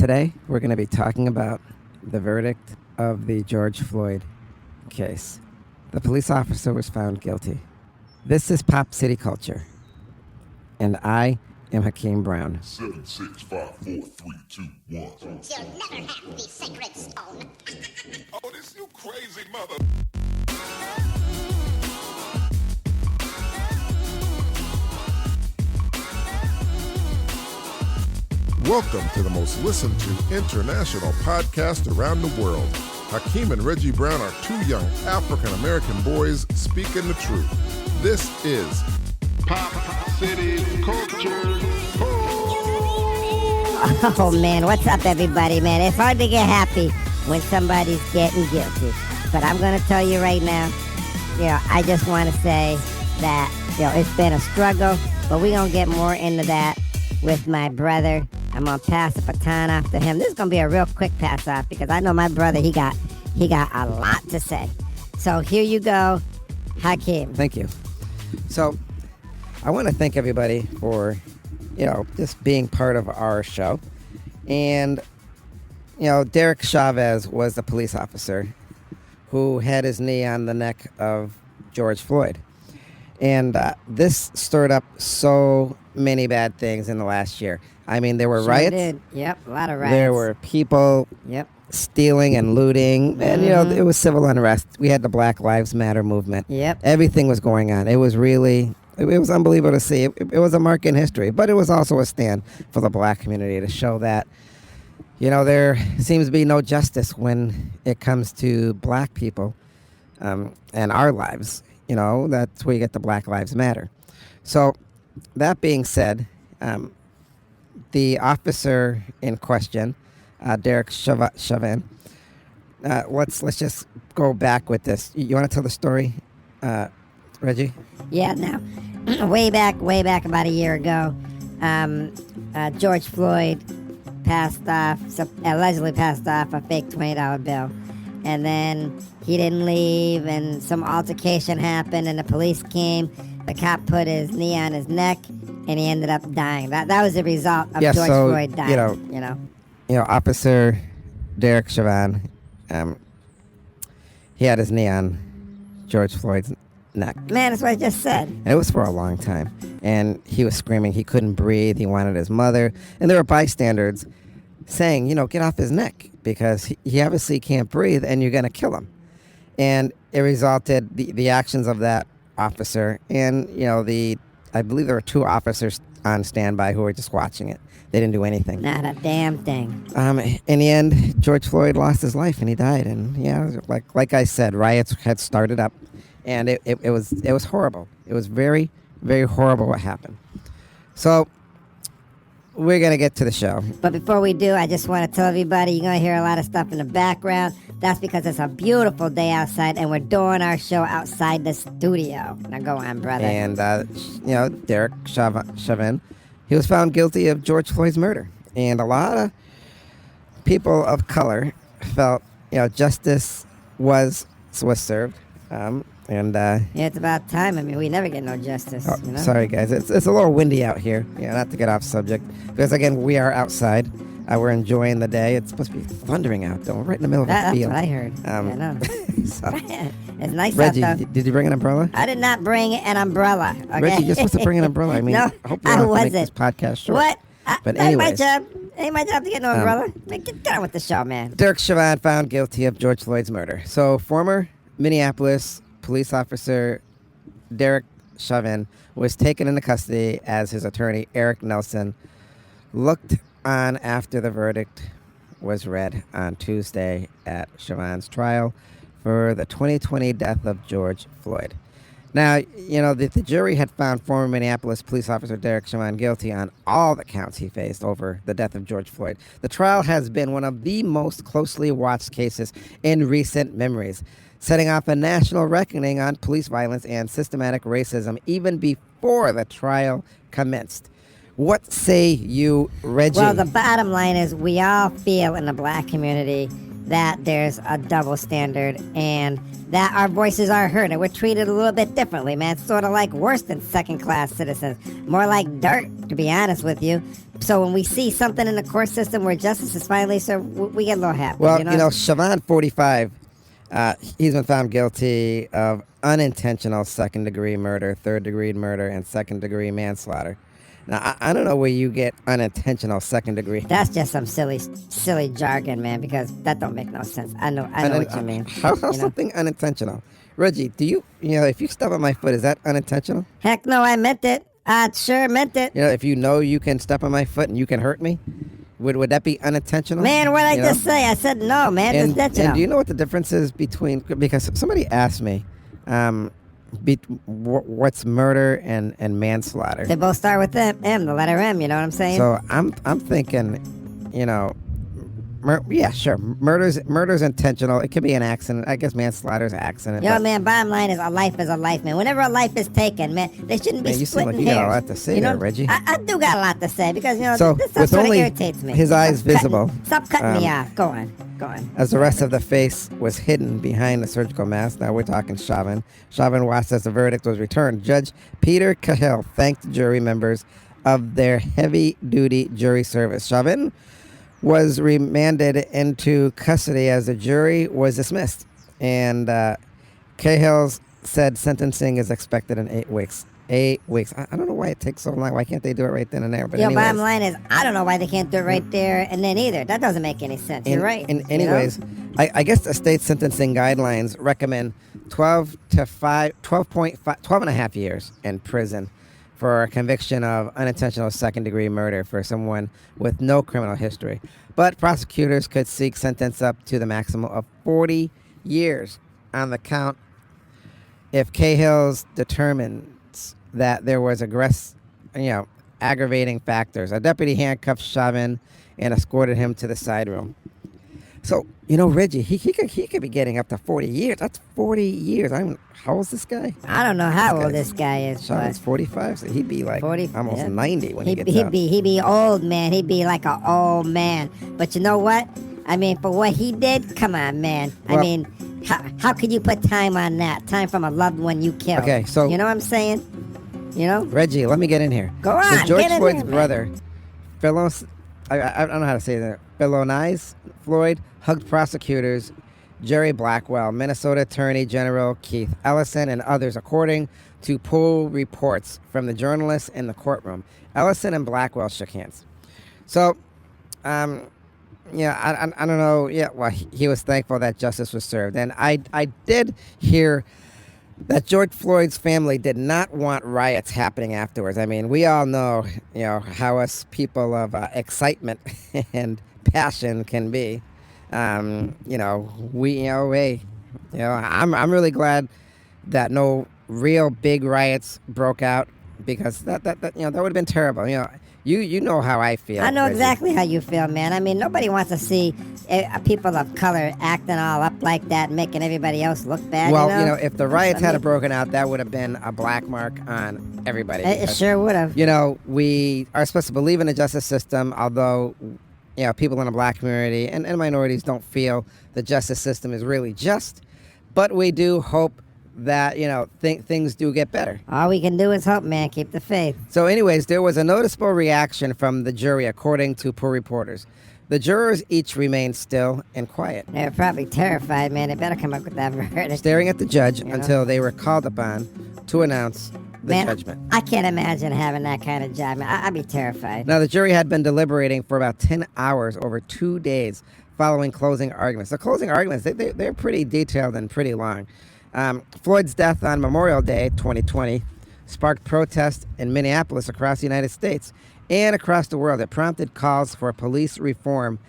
Today, we're going to be talking about the verdict of the George Floyd case. The police officer was found guilty. This is Pop City Culture, and I am Hakeem Brown. 7, 6, 5, 4, 3, 2, 1. You'll never have the sacred stone. Oh, this you crazy mother. Welcome to the most listened to international podcast around the world. Hakeem and Reggie Brown are two young African-American boys speaking the truth. This is Pop City Culture. Oh, man, what's up, everybody, man? It's hard to get happy when somebody's getting guilty. But I'm going to tell you right now, I just want to say that, it's been a struggle, but we're going to get more into that with my brother. I'm going to pass the baton off to him. This is going to be a real quick pass off because I know my brother, he got a lot to say. So here you go, Hakeem. Thank you. So, I want to thank everybody for, just being part of our show. And, Derek Chavez was the police officer who had his knee on the neck of George Floyd. And this stirred up so many bad things in the last year. I mean, there were riots. Did. Yep, a lot of riots. There were people stealing and looting. And, it was civil unrest. We had the Black Lives Matter movement. Yep. Everything was going on. It was really, it was unbelievable to see. It was a mark in history. But it was also a stand for the black community to show that, there seems to be no justice when it comes to black people and our lives. That's where you get the Black Lives Matter. So, that being said, the officer in question, Derek Chauvin, let's just go back with this. You want to tell the story, Reggie? Yeah, now, way back about a year ago, George Floyd allegedly passed off a fake $20 bill. And then he didn't leave, and some altercation happened, and the police came. The cop put his knee on his neck, and he ended up dying. That was the result of George Floyd dying. Officer Derek Chauvin, he had his knee on George Floyd's neck. Man, that's what I just said. And it was for a long time. And he was screaming. He couldn't breathe. He wanted his mother. And there were bystanders saying, get off his neck because he obviously can't breathe and you're going to kill him. And it resulted, the actions of that officer and, I believe there were two officers on standby who were just watching it. They didn't do anything. Not a damn thing. In the end, George Floyd lost his life and he died. And like I said, riots had started up and it was horrible. It was very, very horrible what happened. So, we're going to get to the show. But before we do, I just want to tell everybody you're going to hear a lot of stuff in the background. That's because it's a beautiful day outside, and we're doing our show outside the studio. Now go on, brother. And, Derek Chauvin, he was found guilty of George Floyd's murder. And a lot of people of color felt, justice was served. It's about time. I mean, we never get no justice. Sorry, guys. It's a little windy out here. Not to get off subject. Because, again, we are outside. We're enjoying the day. It's supposed to be thundering out, though. We're right in the middle of a field. That's what I heard. I know. So, it's nice Reggie, out, though. did you bring an umbrella? I did not bring an umbrella. Okay? Reggie, you're supposed to bring an umbrella. I mean, no, I hope we don't have to make this podcast short. What? But anyways. Ain't my job to get no umbrella. Get down with the show, man. Derek Chauvin found guilty of George Floyd's murder. So, former Minneapolis police officer Derek Chauvin was taken into custody as his attorney, Eric Nelson, looked on after the verdict was read on Tuesday at Chauvin's trial for the 2020 death of George Floyd. Now, the jury had found former Minneapolis police officer Derek Chauvin guilty on all the counts he faced over the death of George Floyd. The trial has been one of the most closely watched cases in recent memories, setting off a national reckoning on police violence and systematic racism even before the trial commenced. What say you, Reggie? Well, the bottom line is we all feel in the black community that there's a double standard and that our voices are heard and we're treated a little bit differently, man. It's sort of like worse than second-class citizens. More like dirt, to be honest with you. So when we see something in the court system where justice is finally served, we get a little happy. Well, Siobhan, 45, he's been found guilty of unintentional second-degree murder, third-degree murder, and second-degree manslaughter. Now, I don't know where you get unintentional second degree. That's just some silly jargon, man, because that don't make no sense. I know what you mean. How's something unintentional? Reggie, do you if you step on my foot, is that unintentional? Heck no, I meant it. I sure meant it. If you know you can step on my foot and you can hurt me, would that be unintentional? Man, what did I just say? I said no, man. It's intentional. And do you know what the difference is between, because somebody asked me, what's murder and manslaughter? They both start with M, the letter M, you know what I'm saying? So I'm thinking, yeah, sure. Murder's intentional. It could be an accident. I guess manslaughter's an accident. Man, bottom line is a life, man. Whenever a life is taken, man, they shouldn't be you seem splitting like you hairs. got a lot to say there, Reggie. I do got a lot to say because, so this stuff sort of irritates me. His eyes visible. Stop cutting me off. Go on. As the rest of the face was hidden behind the surgical mask. Now we're talking Chauvin. Chauvin watched as the verdict was returned. Judge Peter Cahill thanked jury members of their heavy-duty jury service. Chauvin was remanded into custody as the jury was dismissed. And Cahill said sentencing is expected in 8 weeks. 8 weeks. I don't know why it takes so long. Why can't they do it right then and there? But bottom line is, I don't know why they can't do it right there and then either. That doesn't make any sense. You're right. Anyways, I guess the state sentencing guidelines recommend 12 and a half years in prison for a conviction of unintentional second-degree murder for someone with no criminal history. But prosecutors could seek sentence up to the maximum of 40 years on the count if Cahill's determined that there was aggravating factors. A deputy handcuffed Chauvin and escorted him to the side room. So, Reggie, he could be getting up to 40 years. That's 40 years. How old is this guy? I don't know how old this guy is. Chauvin's 45, so he'd be like 40, almost 90 when he gets out. He'd be old, man. He'd be like an old man. But you know what? For what he did, come on, man. Well, how could you put time on that? Time from a loved one you killed. Okay, so... You know what I'm saying? Reggie, let me get in here. Go on, George get in Floyd's there, brother, I don't know how to say that. Philonise Floyd hugged prosecutors Jerry Blackwell, Minnesota Attorney General Keith Ellison, and others, according to pool reports from the journalists in the courtroom. Ellison and Blackwell shook hands. So, I don't know. Yeah, well, he was thankful that justice was served. And I did hear that George Floyd's family did not want riots happening afterwards. We all know, how us people of excitement and passion can be. I'm really glad that no real big riots broke out, because that would have been terrible. You know how I feel. I know Reggie. exactly how you feel, man. Nobody wants to see people of color acting all up like that, making everybody else look bad. Well, if the riots had broken out, that would have been a black mark on everybody. It sure would have. We are supposed to believe in the justice system, although, people in the black community and minorities don't feel the justice system is really just. But we do hope that, things do get better. All we can do is hope, man. Keep the faith. So anyways, there was a noticeable reaction from the jury, according to pool reporters. The jurors each remained still and quiet. They're probably terrified, man. They better come up with that verdict. Staring at the judge until they were called upon to announce the judgment. I can't imagine having that kind of job, man. I'd be terrified. Now, the jury had been deliberating for about 10 hours over 2 days following closing arguments. The closing arguments, they're pretty detailed and pretty long. Floyd's death on Memorial Day 2020 sparked protests in Minneapolis, across the United States and across the world. It prompted calls for police reform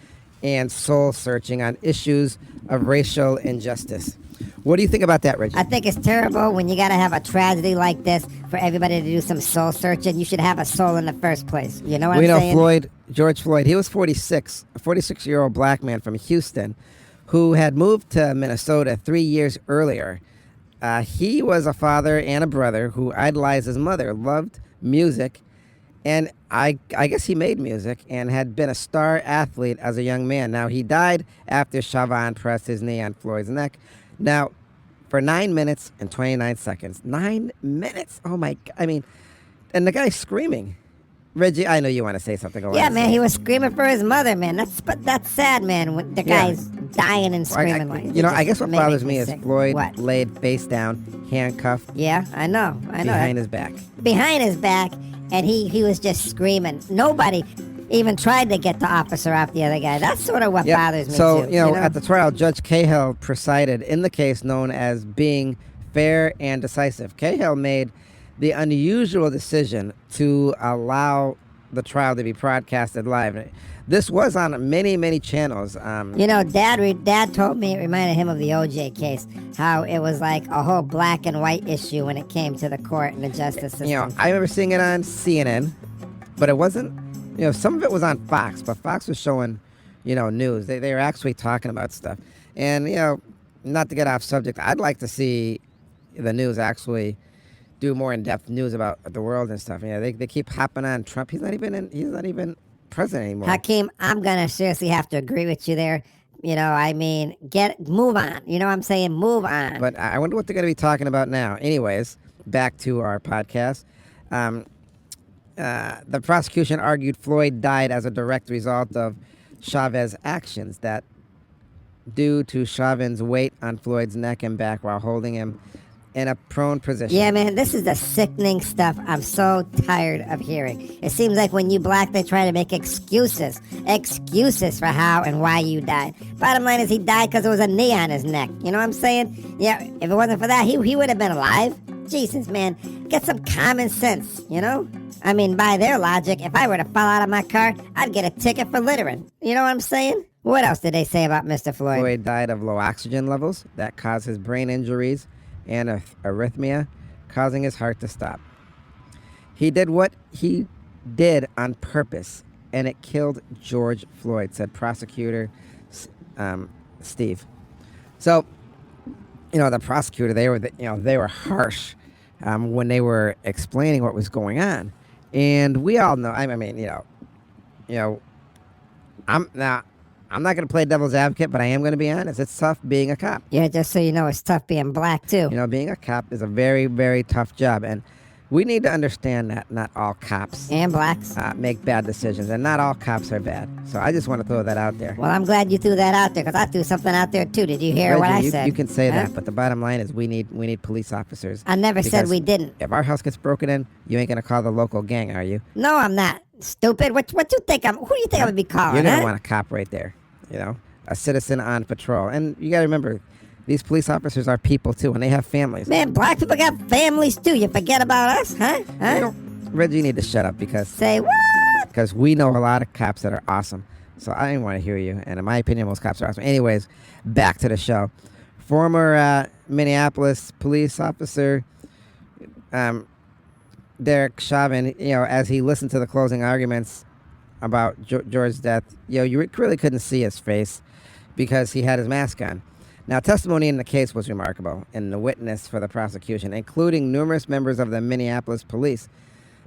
and soul searching on issues of racial injustice. What do you think about that, Reggie? I think it's terrible when you got to have a tragedy like this for everybody to do some soul searching. You should have a soul in the first place. You know what I'm saying? We know George Floyd, he was 46, a 46-year-old black man from Houston who had moved to Minnesota 3 years earlier. He was a father and a brother who idolized his mother, loved music, And I guess he made music and had been a star athlete as a young man. Now, he died after Chauvin pressed his knee on Floyd's neck. Now, for 9 minutes and 29 seconds. 9 minutes. Oh, my God. I mean, and the guy's screaming. Reggie, I know you want to say something. Yeah, man, he was screaming for his mother, man. That's sad, man. When the guy's dying and screaming. I guess what bothers me is sick. Floyd What? laid face down, handcuffed Yeah, I know. behind his back. Behind his back, and he was just screaming. Nobody even tried to get the officer off the other guy. That's sort of what Yep. bothers me, So, too. at the trial, Judge Cahill presided in the case known as being fair and decisive. Cahill made the unusual decision to allow the trial to be broadcasted live. This was on many, many channels. Dad told me it reminded him of the OJ case, how it was like a whole black and white issue when it came to the court and the justice system. I remember seeing it on CNN, but it wasn't, some of it was on Fox, but Fox was showing, news. They were actually talking about stuff. And, not to get off subject, I'd like to see the news actually do more in-depth news about the world and stuff. They keep hopping on Trump. He's not even president anymore. Hakeem, I'm gonna seriously have to agree with you there. Move on. You know what I'm saying? Move on. But I wonder what they're going to be talking about now. Anyways, back to our podcast. The prosecution argued Floyd died as a direct result of Chauvin's actions, that due to Chauvin's weight on Floyd's neck and back while holding him in a prone position. Yeah, man, this is the sickening stuff I'm so tired of hearing. It seems like when you black, they try to make excuses for how and why you died. Bottom line is he died because there was a knee on his neck. You know what I'm saying? Yeah, if it wasn't for that, he would have been alive. Jesus, man, get some common sense, I mean, by their logic, if I were to fall out of my car, I'd get a ticket for littering. You know what I'm saying? What else did they say about Mr. Floyd? Floyd died of low oxygen levels that caused his brain injuries and arrhythmia, causing his heart to stop. He did what he did on purpose, and it killed George Floyd, said prosecutor Steve. So, the prosecutor, they were harsh when they were explaining what was going on, and we all know. I'm not going to play devil's advocate, but I am going to be honest. It's tough being a cop. Yeah, just so you know, it's tough being black, too. Being a cop is a very, very tough job. And we need to understand that not all cops and blacks make bad decisions. And not all cops are bad. So I just want to throw that out there. Well, I'm glad you threw that out there, because I threw something out there, too. Did you hear Reggie, what I said? You can say that, but the bottom line is we need police officers. I never said we didn't. If our house gets broken in, you ain't going to call the local gang, are you? No, I'm not. Stupid. What you think who do you think I'm going to be calling, You're going to want a cop right there, a citizen on patrol. And you got to remember, these police officers are people too, and they have families. Man, black people got families too. You forget about us, huh? Reggie, you need to shut up because... Say what? Because we know a lot of cops that are awesome. So I didn't want to hear you. And in my opinion, most cops are awesome. Anyways, back to the show. Former Minneapolis police officer Derek Chauvin, as he listened to the closing arguments about George's death, you really couldn't see his face because he had his mask on. Now, testimony in the case was remarkable, and the witness for the prosecution, including numerous members of the Minneapolis Police.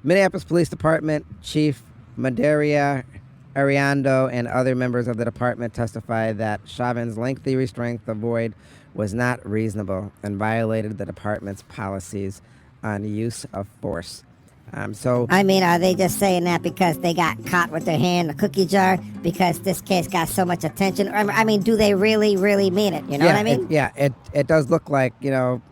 Minneapolis Police Department Chief Madaria Ariando and other members of the department testified that Chauvin's lengthy restraint of void was not reasonable and violated the department's policies on use of force. Are they just saying that because they got caught with their hand in a cookie jar because this case got so much attention? Do they really, really mean it? You know what I mean? It does look like, it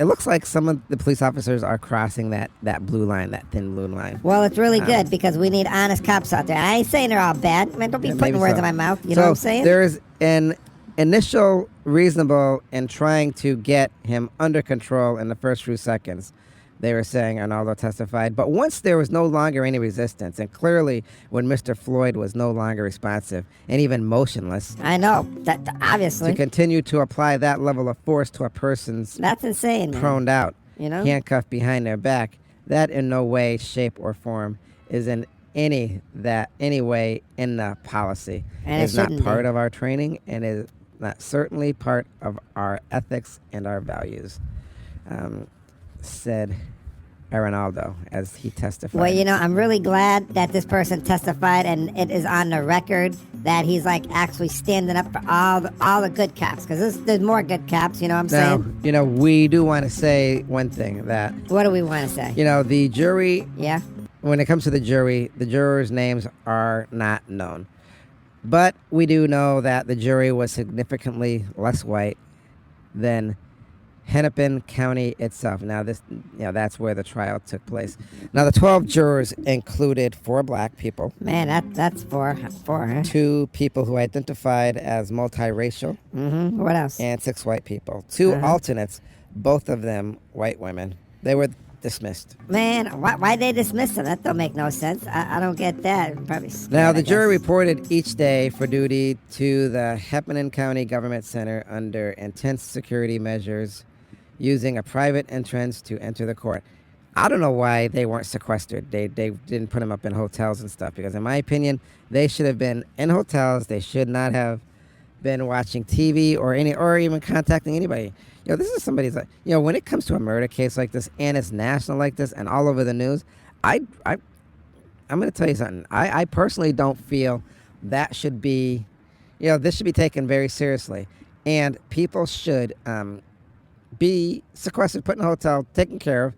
looks like some of the police officers are crossing that blue line, that thin blue line. Well, it's really good because we need honest cops out there. I ain't saying they're all bad. Man, don't be putting words in my mouth. You know what I'm saying? There is an initial reasonable in trying to get him under control in the first few seconds, they were saying, Arnaldo testified. But once there was no longer any resistance, and clearly when Mr. Floyd was no longer responsive and even motionless. I know, that obviously. To continue to apply that level of force to a person's that's insane, man. Proned out, handcuffed behind their back, that in no way, shape, or form is in any way in the policy. And it's not part of our training, and is not certainly part of our ethics and our values, said Arenaldo, as he testified. Well, you know, I'm really glad that this person testified, and it is on the record that he's like actually standing up for all the good cops, because there's more good cops. You know what I'm Now, saying? you know, we do want to say one thing, that, What do we want to say? you know, the jury, Yeah. when it comes to the jury, the jurors' names are not known. But we do know that the jury was significantly less white than Hennepin County itself. Now, that's where the trial took place. Now, the 12 jurors included 4 black people, Man, that's four, huh? 2 people who identified as multiracial, Mm-hmm. What else? and 6 white people. 2 alternates, both of them white women. They were dismissed. Man, why they dismiss them? That don't make no sense. I don't get that. Probably scared, Now, I the jury guess. reported each day for duty to the Hennepin County Government Center under intense security measures, using a private entrance to enter the court. I don't know why they weren't sequestered. They didn't put them up in hotels and stuff, because in my opinion, they should have been in hotels. They should not have been watching TV or even contacting anybody. You know, this is somebody's, you know, when it comes to a murder case like this, and it's national like this and all over the news, I'm going to tell you something. I personally don't feel that should be, you know, this should be taken very seriously, and people should be sequestered, put in a hotel, taken care of.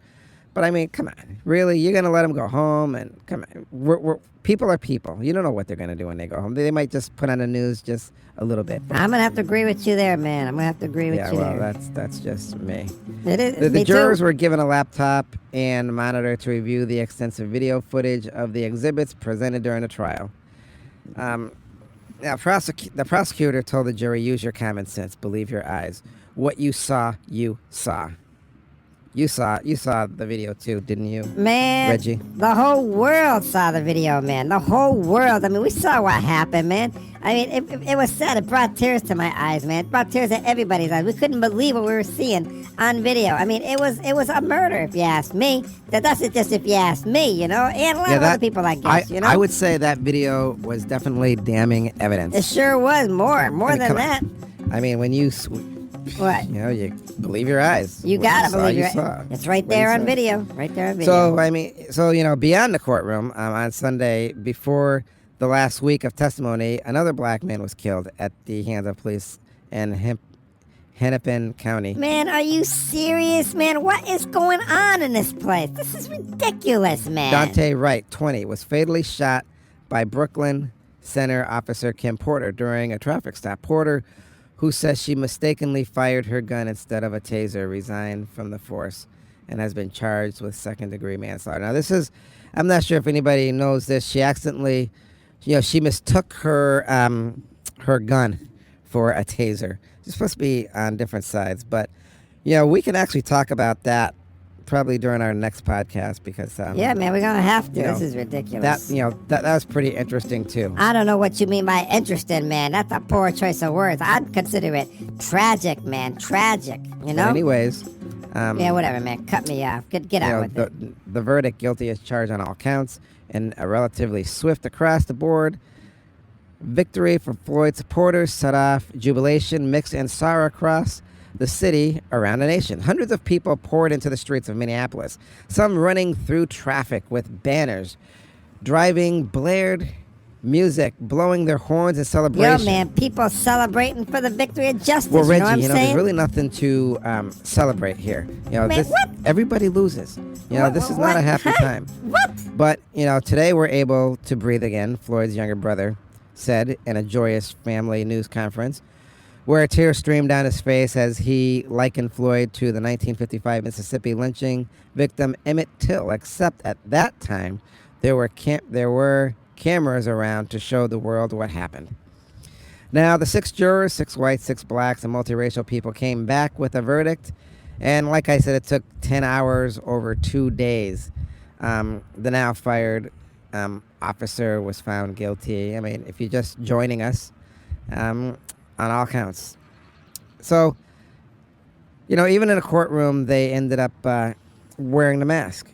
But I mean, come on, really? You're gonna let them go home? And come on, people are people. You don't know what they're gonna do when they go home. They might just put on the news just a little bit. I'm gonna have to agree with you there, man. I'm gonna have to agree with you well, there. that's just me. It is. The me jurors too. were given a laptop and monitor to review the extensive video footage of the exhibits presented during the trial. Now, the prosecutor told the jury, "Use your common sense. Believe your eyes. What you saw, you saw." You saw the video too, didn't you, Man, Reggie? the whole world saw the video, man. The whole world. I mean, we saw what happened, man. I mean, it was sad. It brought tears to my eyes, man. It brought tears to everybody's eyes. We couldn't believe what we were seeing on video. I mean, it was a murder, if you ask me. That's just if you ask me, you know, and a lot of other people, I guess, you know. I would say that video was definitely damning evidence. It sure was more than come on. that. I mean, when you What? you know, you believe your eyes. You What gotta saw, believe you your. saw. It's right What there you on saw. video. Right there on video. So I mean, you know, beyond the courtroom on Sunday, before the last week of testimony, another black man was killed at the hands of police in Hennepin County. Man, are you serious, man? What is going on in this place? This is ridiculous, man. Dante Wright, 20, was fatally shot by Brooklyn Center officer Kim Porter during a traffic stop. Porter, who says she mistakenly fired her gun instead of a taser, resigned from the force and has been charged with second-degree manslaughter. Now, I'm not sure if anybody knows this. She accidentally, you know, she mistook her gun for a taser. It's supposed to be on different sides, but, you know, we can actually talk about that probably during our next podcast, because Yeah, man, we're gonna have to. you know, This is ridiculous. that was pretty interesting too. I don't know what you mean by interested, man. That's a poor choice of words. I'd consider it tragic, man. Tragic. You know? But anyways, Yeah, whatever, man. Cut me off. Get you out know, with it. the verdict, guilty as charged on all counts, and a relatively swift across the board victory for Floyd supporters set off jubilation, mixed and sorrow across the city, around the nation. Hundreds of people poured into the streets of Minneapolis, some running through traffic with banners, driving blared music, blowing their horns in celebration. Yo, man, people celebrating for the victory of justice. Well, Reggie, you know what I'm there's saying? really nothing to celebrate here. You know, Man, what? Everybody loses. You know, this is not a happy Huh? time. What? But, you know, today we're able to breathe again, Floyd's younger brother said in a joyous family news conference, where a tear streamed down his face as he likened Floyd to the 1955 Mississippi lynching victim Emmett Till, except at that time there were cameras around to show the world what happened. Now, the 6 jurors, 6 whites, 6 blacks, and multiracial people came back with a verdict. And like I said, it took 10 hours over 2 days. The now fired officer was found guilty. I mean, if you're just joining us, on all counts. So, you know, even in a courtroom, they ended up wearing the mask.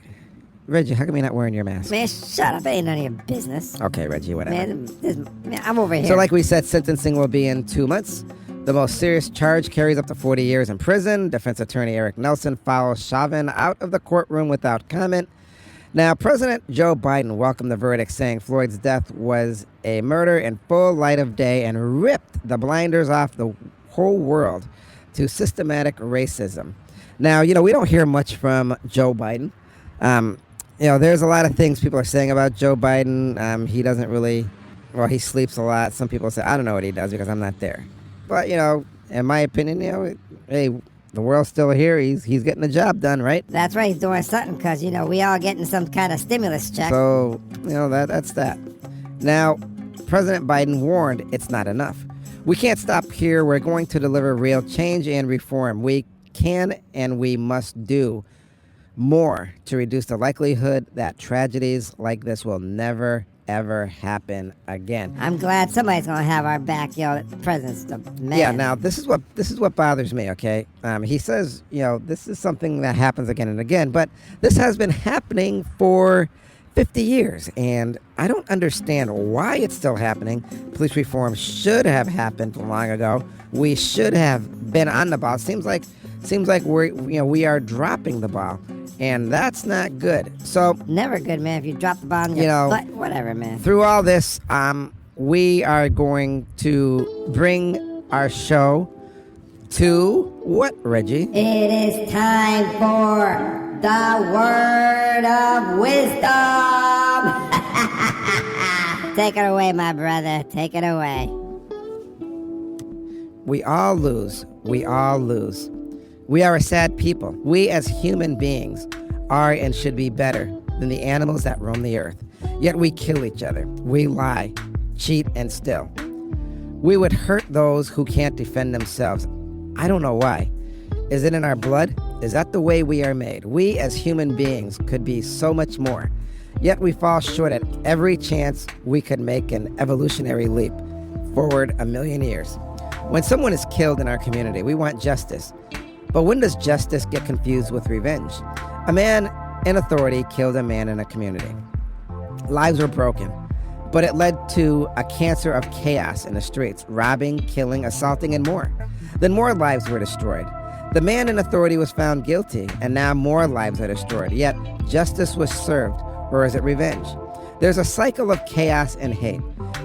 Reggie, how come you're not wearing your mask? Man, shut up. It ain't none of your business. Okay, Reggie, whatever. Man, I'm over here. So like we said, sentencing will be in 2 months. The most serious charge carries up to 40 years in prison. Defense attorney Eric Nelson follows Chauvin out of the courtroom without comment. Now, President Joe Biden welcomed the verdict, saying Floyd's death was a murder in full light of day and ripped the blinders off the whole world to systematic racism. Now, we don't hear much from Joe Biden. There's a lot of things people are saying about Joe Biden. He doesn't really, he sleeps a lot. Some people say, I don't know what he does because I'm not there. But, in my opinion, hey, the world's still here. He's getting the job done, right? That's right. He's doing something because, we all getting some kind of stimulus check. So, that's that. Now, President Biden warned it's not enough. We can't stop here. We're going to deliver real change and reform. We can and we must do more to reduce the likelihood that tragedies like this will never, ever happen again. I'm glad somebody's gonna have our back, the president's the man. Yeah, now this is what bothers me, okay? He says, this is something that happens again and again, but this has been happening for 50 years, and I don't understand why it's still happening. Police reform should have happened long ago. We should have been on the ball. Seems like we are dropping the ball. And that's not good. So never good, man. If you drop the ball, but whatever, man. Through all this, we are going to bring our show to what, Reggie? It is time for the word of wisdom. Take it away, my brother. Take it away. We all lose. We all lose. We are a sad people. We as human beings are and should be better than the animals that roam the earth. Yet we kill each other. We lie, cheat, and steal. We would hurt those who can't defend themselves. I don't know why. Is it in our blood? Is that the way we are made? We as human beings could be so much more. Yet we fall short at every chance we could make an evolutionary leap forward 1,000,000 years. When someone is killed in our community, we want justice. But when does justice get confused with revenge? A man in authority killed a man in a community. Lives were broken, but it led to a cancer of chaos in the streets, robbing, killing, assaulting, and more. Then more lives were destroyed. The man in authority was found guilty, and now more lives are destroyed. Yet justice was served, or is it revenge? There's a cycle of chaos and hate.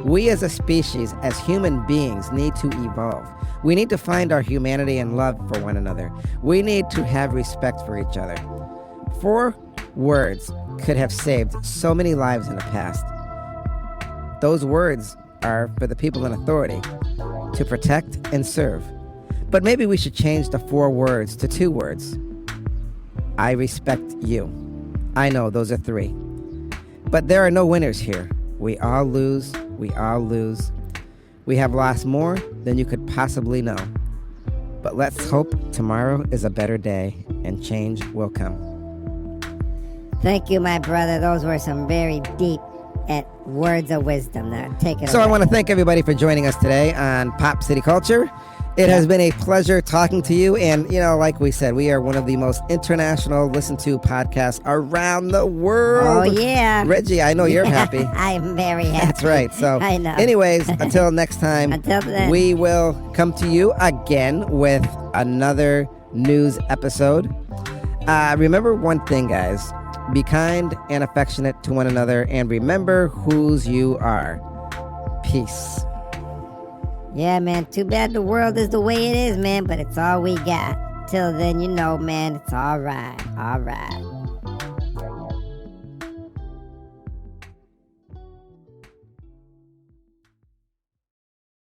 We as a species, as human beings, need to evolve. We need to find our humanity and love for one another. We need to have respect for each other. 4 words could have saved so many lives in the past. Those words are for the people in authority, to protect and serve. But maybe we should change the 4 words to 2 words. I respect you. I know those are 3. But there are no winners here. We all lose. We all lose. We have lost more than you could possibly know. But let's hope tomorrow is a better day and change will come. Thank you, my brother. Those were some very deep words of wisdom. Now, take it So away. I want to thank everybody for joining us today on Pop City Culture. It has been a pleasure talking to you. And, like we said, we are one of the most international listened to podcasts around the world. Oh, yeah. Reggie, I know you're happy. I'm very happy. That's right. So, I know. anyways, until next time, Until then. we will come to you again with another news episode. Remember one thing, guys. Be kind and affectionate to one another, and remember whose you are. Peace. Yeah, man. Too bad the world is the way it is, man, but it's all we got. Till then, man, it's all right. All right.